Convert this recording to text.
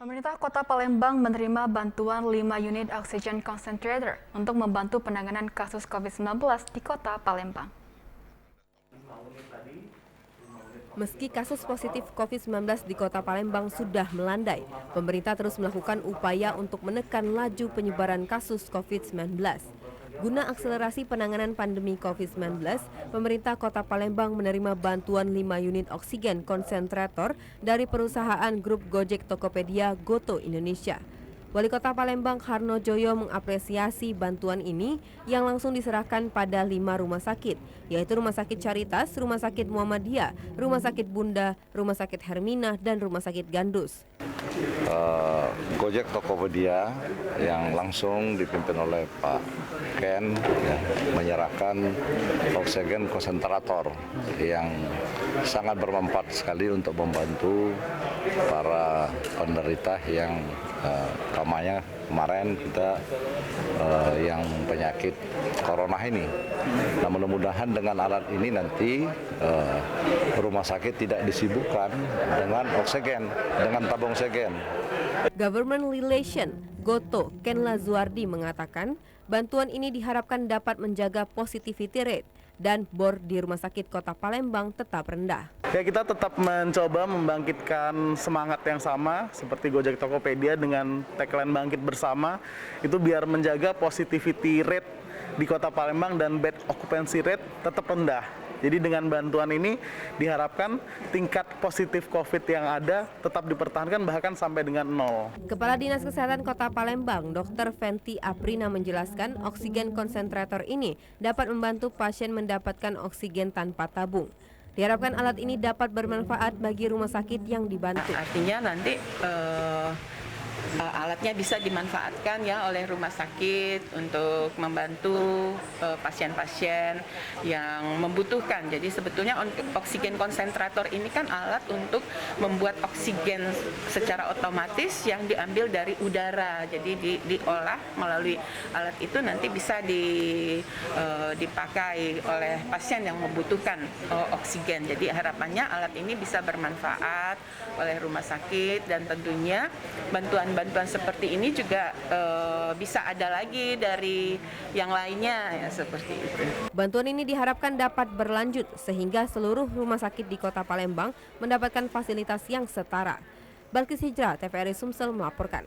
Pemerintah Kota Palembang menerima bantuan 5 unit oxygen concentrator untuk membantu penanganan kasus COVID-19 di Kota Palembang. Meski kasus positif COVID-19 di Kota Palembang sudah melandai, pemerintah terus melakukan upaya untuk menekan laju penyebaran kasus COVID-19. Guna akselerasi penanganan pandemi COVID-19, pemerintah Kota Palembang menerima bantuan 5 unit oksigen konsentrator dari perusahaan grup Gojek Tokopedia Goto Indonesia. Wali Kota Palembang Harno Joyo mengapresiasi bantuan ini yang langsung diserahkan pada 5 rumah sakit, yaitu Rumah Sakit Caritas, Rumah Sakit Muhammadiyah, Rumah Sakit Bunda, Rumah Sakit Hermina, dan Rumah Sakit Gandus. Gojek Tokopedia yang langsung dipimpin oleh Pak Ken ya, menyerahkan oksigen konsentrator yang sangat bermanfaat sekali untuk membantu para penderita yang kemarin kita yang penyakit corona ini. Nah, mudah-mudahan dengan alat ini nanti rumah sakit tidak disibukkan dengan oksigen, dengan tabung oksigen. Government Relation Goto Ken Lazuardi mengatakan bantuan ini diharapkan dapat menjaga positivity rate dan bor di Rumah Sakit Kota Palembang tetap rendah. Ya, kita tetap mencoba membangkitkan semangat yang sama seperti Gojek Tokopedia dengan tagline bangkit bersama, itu biar menjaga positivity rate di Kota Palembang dan bed occupancy rate tetap rendah. Jadi dengan bantuan ini diharapkan tingkat positif COVID yang ada tetap dipertahankan bahkan sampai dengan 0. Kepala Dinas Kesehatan Kota Palembang, Dr. Fenty Aprina menjelaskan oksigen konsentrator ini dapat membantu pasien mendapatkan oksigen tanpa tabung. Diharapkan alat ini dapat bermanfaat bagi rumah sakit yang dibantu. Artinya nanti alatnya bisa dimanfaatkan ya oleh rumah sakit untuk membantu pasien-pasien yang membutuhkan. Jadi sebetulnya oksigen konsentrator ini kan alat untuk membuat oksigen secara otomatis yang diambil dari udara. Jadi diolah melalui alat itu nanti bisa dipakai oleh pasien yang membutuhkan oksigen. Jadi harapannya alat ini bisa bermanfaat oleh rumah sakit dan tentunya bantuan seperti ini juga bisa ada lagi dari yang lainnya ya seperti itu. Bantuan ini diharapkan dapat berlanjut sehingga seluruh rumah sakit di Kota Palembang mendapatkan fasilitas yang setara. Balkis Hijrah, TVRI Sumsel melaporkan.